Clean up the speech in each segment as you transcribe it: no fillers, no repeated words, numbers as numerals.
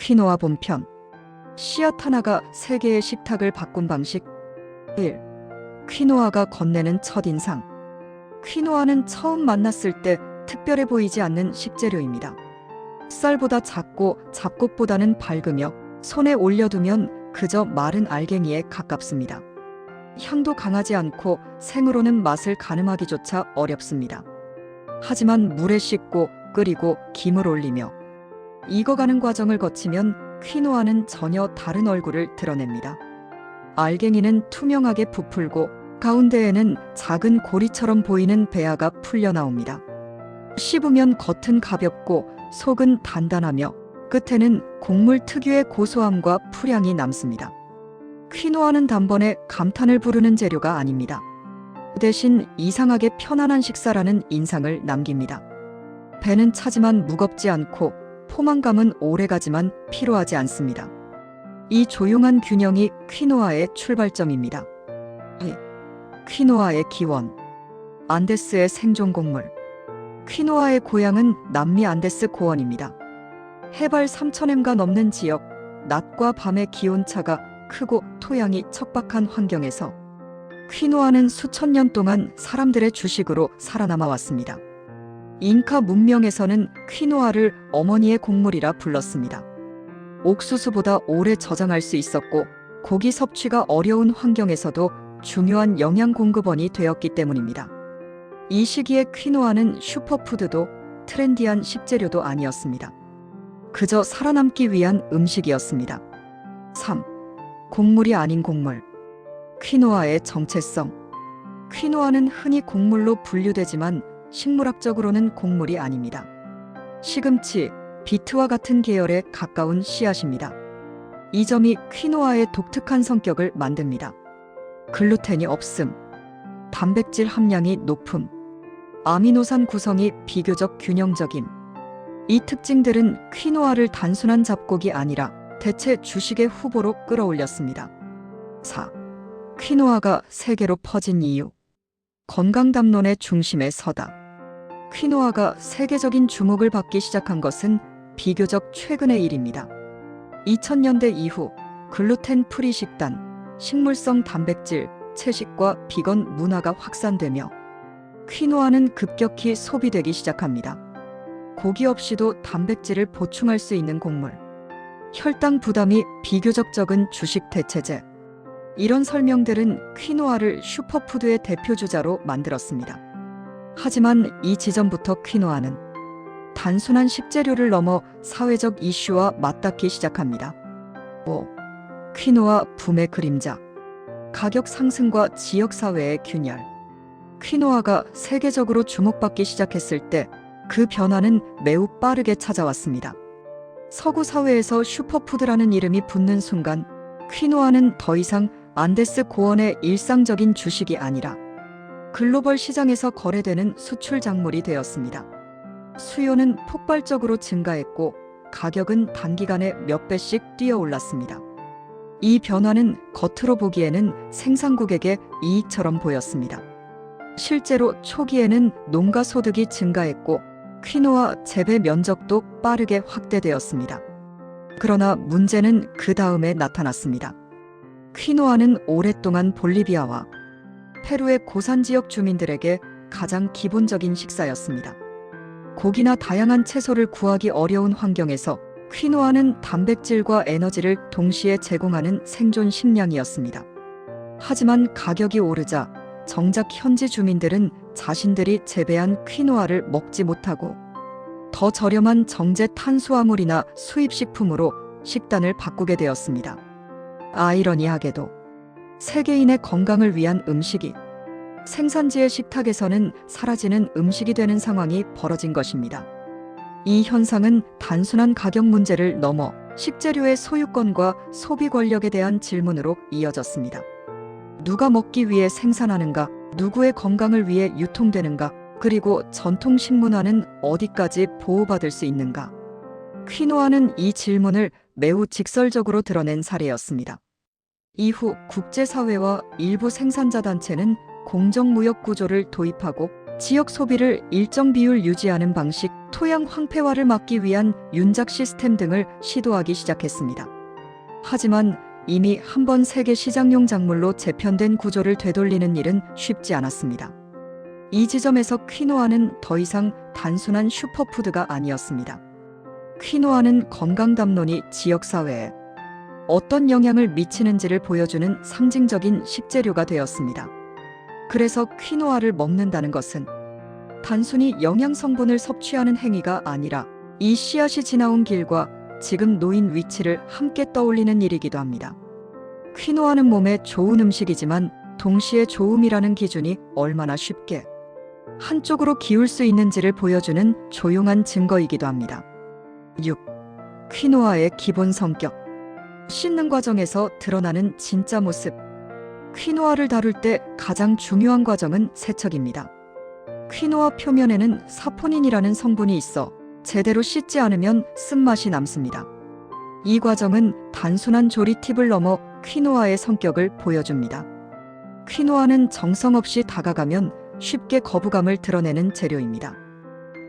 퀴노아 본편. 씨앗 하나가 세계의 식탁을 바꾼 방식. 1. 퀴노아가 건네는 첫인상. 퀴노아는 처음 만났을 때 특별해 보이지 않는 식재료입니다. 쌀보다 작고 잡곡보다는 밝으며 손에 올려두면 그저 마른 알갱이에 가깝습니다. 향도 강하지 않고 생으로는 맛을 가늠하기조차 어렵습니다. 하지만 물에 씻고 끓이고 김을 올리며 익어가는 과정을 거치면 퀴노아는 전혀 다른 얼굴을 드러냅니다. 알갱이는 투명하게 부풀고 가운데에는 작은 고리처럼 보이는 배아가 풀려 나옵니다. 씹으면 겉은 가볍고 속은 단단하며 끝에는 곡물 특유의 고소함과 풀향이 남습니다. 퀴노아는 단번에 감탄을 부르는 재료가 아닙니다. 대신 이상하게 편안한 식사라는 인상을 남깁니다. 배는 차지만 무겁지 않고 포만감은 오래가지만 피로하지 않습니다. 이 조용한 균형이 퀴노아의 출발점입니다. 퀴노아의 기원. 안데스의 생존 곡물. 퀴노아의 고향은 남미 안데스 고원입니다. 해발 3000m가 넘는 지역, 낮과 밤의 기온차가 크고 토양이 척박한 환경에서 퀴노아는 수천 년 동안 사람들의 주식으로 살아남아 왔습니다. 잉카 문명에서는 퀴노아를 어머니의 곡물이라 불렀습니다. 옥수수보다 오래 저장할 수 있었고 고기 섭취가 어려운 환경에서도 중요한 영양 공급원이 되었기 때문입니다. 이 시기에 퀴노아는 슈퍼푸드도 트렌디한 식재료도 아니었습니다. 그저 살아남기 위한 음식이었습니다. 3. 곡물이 아닌 곡물. 퀴노아의 정체성. 퀴노아는 흔히 곡물로 분류되지만 식물학적으로는 곡물이 아닙니다. 시금치, 비트와 같은 계열에 가까운 씨앗입니다. 이 점이 퀴노아의 독특한 성격을 만듭니다. 글루텐이 없음, 단백질 함량이 높음, 아미노산 구성이 비교적 균형적임. 이 특징들은 퀴노아를 단순한 잡곡이 아니라 대체 주식의 후보로 끌어올렸습니다. 4. 퀴노아가 세계로 퍼진 이유. 건강 담론의 중심에 서다. 퀴노아가 세계적인 주목을 받기 시작한 것은 비교적 최근의 일입니다. 2000년대 이후 글루텐 프리 식단, 식물성 단백질, 채식과 비건 문화가 확산되며 퀴노아는 급격히 소비되기 시작합니다. 고기 없이도 단백질을 보충할 수 있는 곡물. 혈당 부담이 비교적 적은 주식 대체제. 이런 설명들은 퀴노아를 슈퍼푸드의 대표주자로 만들었습니다. 하지만 이 지점부터 퀴노아는 단순한 식재료를 넘어 사회적 이슈와 맞닿기 시작합니다. 5. 퀴노아 붐의 그림자. 가격 상승과 지역사회의 균열. 퀴노아가 세계적으로 주목받기 시작했을 때 그 변화는 매우 빠르게 찾아왔습니다. 서구 사회에서 슈퍼푸드라는 이름이 붙는 순간 퀴노아는 더 이상 안데스 고원의 일상적인 주식이 아니라 글로벌 시장에서 거래되는 수출 작물이 되었습니다. 수요는 폭발적으로 증가했고 가격은 단기간에 몇 배씩 뛰어올랐습니다. 이 변화는 겉으로 보기에는 생산국에게 이익처럼 보였습니다. 실제로 초기에는 농가 소득이 증가했고 퀴노아 재배 면적도 빠르게 확대되었습니다. 그러나 문제는 그 다음에 나타났습니다. 퀴노아는 오랫동안 볼리비아와 페루의 고산 지역 주민들에게 가장 기본적인 식사였습니다. 고기나 다양한 채소를 구하기 어려운 환경에서 퀴노아는 단백질과 에너지를 동시에 제공하는 생존 식량이었습니다. 하지만 가격이 오르자 정작 현지 주민들은 자신들이 재배한 퀴노아를 먹지 못하고 더 저렴한 정제 탄수화물이나 수입식품으로 식단을 바꾸게 되었습니다. 아이러니하게도 세계인의 건강을 위한 음식이 생산지의 식탁에서는 사라지는 음식이 되는 상황이 벌어진 것입니다. 이 현상은 단순한 가격 문제를 넘어 식재료의 소유권과 소비 권력에 대한 질문으로 이어졌습니다. 누가 먹기 위해 생산하는가? 누구의 건강을 위해 유통되는가? 그리고 전통 식문화는 어디까지 보호받을 수 있는가? 퀴노아는 이 질문을 매우 직설적으로 드러낸 사례였습니다. 이후 국제사회와 일부 생산자 단체는 공정무역 구조를 도입하고 지역 소비를 일정 비율 유지하는 방식, 토양 황폐화를 막기 위한 윤작 시스템 등을 시도하기 시작했습니다. 하지만 이미 한 번 세계 시장용 작물로 재편된 구조를 되돌리는 일은 쉽지 않았습니다. 이 지점에서 퀴노아는 더 이상 단순한 슈퍼푸드가 아니었습니다. 퀴노아는 건강 담론이 지역사회에 어떤 영향을 미치는지를 보여주는 상징적인 식재료가 되었습니다. 그래서 퀴노아를 먹는다는 것은 단순히 영양 성분을 섭취하는 행위가 아니라 이 씨앗이 지나온 길과 지금 놓인 위치를 함께 떠올리는 일이기도 합니다. 퀴노아는 몸에 좋은 음식이지만 동시에 좋음이라는 기준이 얼마나 쉽게 한쪽으로 기울 수 있는지를 보여주는 조용한 증거이기도 합니다. 6. 퀴노아의 기본 성격. 씻는 과정에서 드러나는 진짜 모습. 퀴노아를 다룰 때 가장 중요한 과정은 세척입니다. 퀴노아 표면에는 사포닌이라는 성분이 있어 제대로 씻지 않으면 쓴맛이 남습니다. 이 과정은 단순한 조리 팁을 넘어 퀴노아의 성격을 보여줍니다. 퀴노아는 정성 없이 다가가면 쉽게 거부감을 드러내는 재료입니다.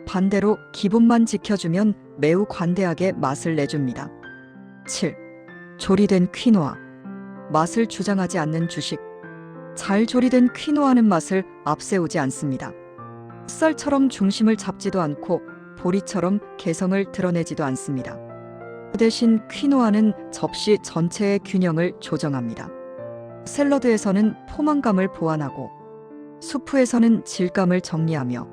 반대로 기본만 지켜주면 매우 관대하게 맛을 내줍니다. 7. 조리된 퀴노아. 맛을 주장하지 않는 주식. 잘 조리된 퀴노아는 맛을 앞세우지 않습니다. 쌀처럼 중심을 잡지도 않고 보리처럼 개성을 드러내지도 않습니다. 그 대신 퀴노아는 접시 전체의 균형을 조정합니다. 샐러드에서는 포만감을 보완하고 수프에서는 질감을 정리하며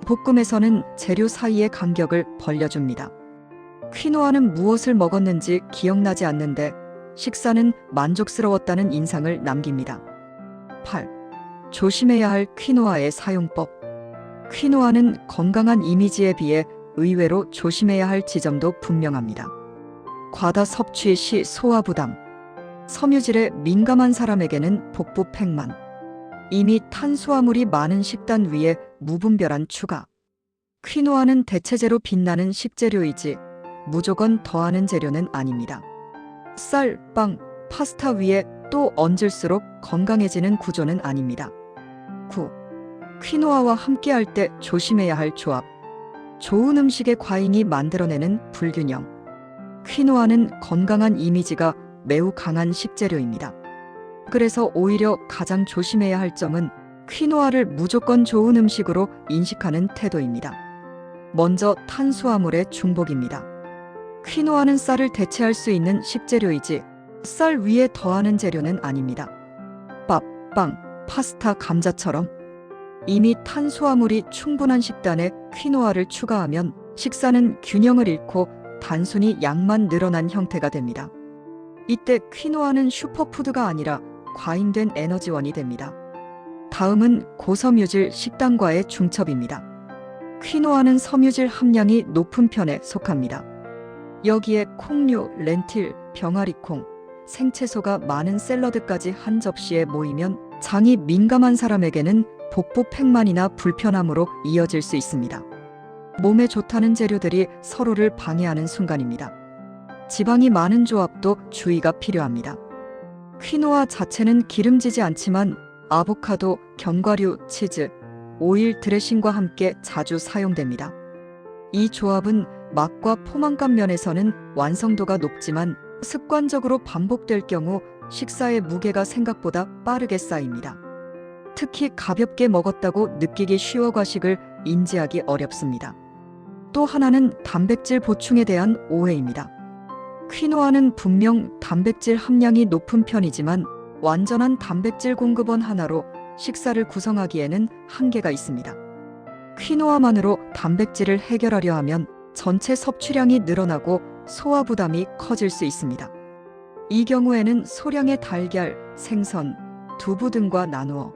볶음에서는 재료 사이의 간격을 벌려줍니다. 퀴노아는 무엇을 먹었는지 기억나지 않는데 식사는 만족스러웠다는 인상을 남깁니다. 8. 조심해야 할 퀴노아의 사용법. 퀴노아는 건강한 이미지에 비해 의외로 조심해야 할 지점도 분명합니다. 과다 섭취 시 소화 부담. 섬유질에 민감한 사람에게는 복부 팽만. 이미 탄수화물이 많은 식단 위에 무분별한 추가. 퀴노아는 대체제로 빛나는 식재료이지 무조건 더하는 재료는 아닙니다. 쌀, 빵, 파스타 위에 또 얹을수록 건강해지는 구조는 아닙니다. 9. 퀴노아와 함께할 때 조심해야 할 조합. 좋은 음식의 과잉이 만들어내는 불균형. 퀴노아는 건강한 이미지가 매우 강한 식재료입니다. 그래서 오히려 가장 조심해야 할 점은 퀴노아를 무조건 좋은 음식으로 인식하는 태도입니다. 먼저 탄수화물의 중복입니다. 퀴노아는 쌀을 대체할 수 있는 식재료이지 쌀 위에 더하는 재료는 아닙니다. 밥, 빵, 파스타, 감자처럼 이미 탄수화물이 충분한 식단에 퀴노아를 추가하면 식사는 균형을 잃고 단순히 양만 늘어난 형태가 됩니다. 이때 퀴노아는 슈퍼푸드가 아니라 과잉된 에너지원이 됩니다. 다음은 고섬유질 식단과의 중첩입니다. 퀴노아는 섬유질 함량이 높은 편에 속합니다. 여기에 콩류, 렌틸, 병아리콩, 생채소가 많은 샐러드까지 한 접시에 모이면 장이 민감한 사람에게는 복부 팽만이나 불편함으로 이어질 수 있습니다. 몸에 좋다는 재료들이 서로를 방해하는 순간입니다. 지방이 많은 조합도 주의가 필요합니다. 퀴노아 자체는 기름지지 않지만 아보카도, 견과류, 치즈, 오일 드레싱과 함께 자주 사용됩니다. 이 조합은 맛과 포만감 면에서는 완성도가 높지만 습관적으로 반복될 경우 식사의 무게가 생각보다 빠르게 쌓입니다. 특히 가볍게 먹었다고 느끼기 쉬워 과식을 인지하기 어렵습니다. 또 하나는 단백질 보충에 대한 오해입니다. 퀴노아는 분명 단백질 함량이 높은 편이지만 완전한 단백질 공급원 하나로 식사를 구성하기에는 한계가 있습니다. 퀴노아만으로 단백질을 해결하려 하면 전체 섭취량이 늘어나고 소화 부담이 커질 수 있습니다. 이 경우에는 소량의 달걀, 생선, 두부 등과 나누어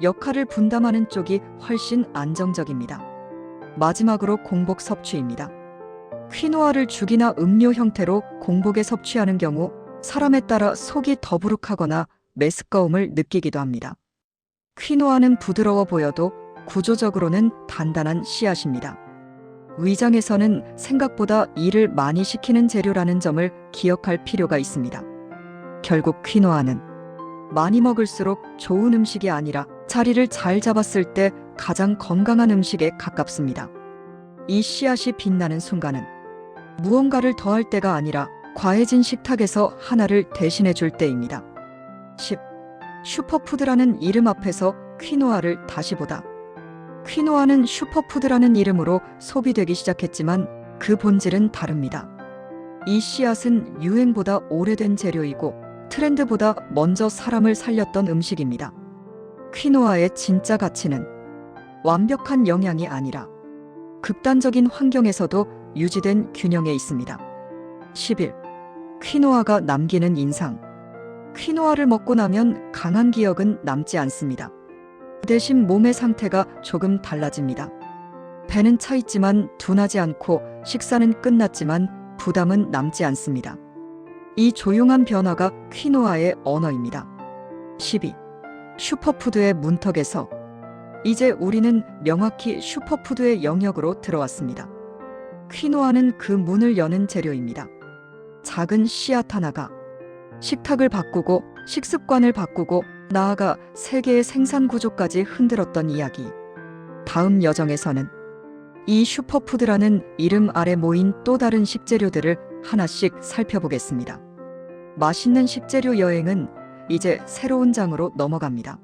역할을 분담하는 쪽이 훨씬 안정적입니다. 마지막으로 공복 섭취입니다. 퀴노아를 죽이나 음료 형태로 공복에 섭취하는 경우 사람에 따라 속이 더부룩하거나 메스꺼움을 느끼기도 합니다. 퀴노아는 부드러워 보여도 구조적으로는 단단한 씨앗입니다. 위장에서는 생각보다 일을 많이 시키는 재료라는 점을 기억할 필요가 있습니다. 결국 퀴노아는 많이 먹을수록 좋은 음식이 아니라 자리를 잘 잡았을 때 가장 건강한 음식에 가깝습니다. 이 씨앗이 빛나는 순간은 무언가를 더할 때가 아니라 과해진 식탁에서 하나를 대신해 줄 때입니다. 10. 슈퍼푸드라는 이름 앞에서 퀴노아를 다시 보다. 퀴노아는 슈퍼푸드라는 이름으로 소비되기 시작했지만 그 본질은 다릅니다. 이 씨앗은 유행보다 오래된 재료이고 트렌드보다 먼저 사람을 살렸던 음식입니다. 퀴노아의 진짜 가치는 완벽한 영양이 아니라 극단적인 환경에서도 유지된 균형에 있습니다. 11. 퀴노아가 남기는 인상. 퀴노아를 먹고 나면 강한 기억은 남지 않습니다. 그 대신 몸의 상태가 조금 달라집니다. 배는 차 있지만 둔하지 않고 식사는 끝났지만 부담은 남지 않습니다. 이 조용한 변화가 퀴노아의 언어입니다. 12. 슈퍼푸드의 문턱에서. 이제 우리는 명확히 슈퍼푸드의 영역으로 들어왔습니다. 퀴노아는 그 문을 여는 재료입니다. 작은 씨앗 하나가 식탁을 바꾸고 식습관을 바꾸고 나아가 세계의 생산 구조까지 흔들었던 이야기. 다음 여정에서는 이 슈퍼푸드라는 이름 아래 모인 또 다른 식재료들을 하나씩 살펴보겠습니다. 맛있는 식재료 여행은 이제 새로운 장으로 넘어갑니다.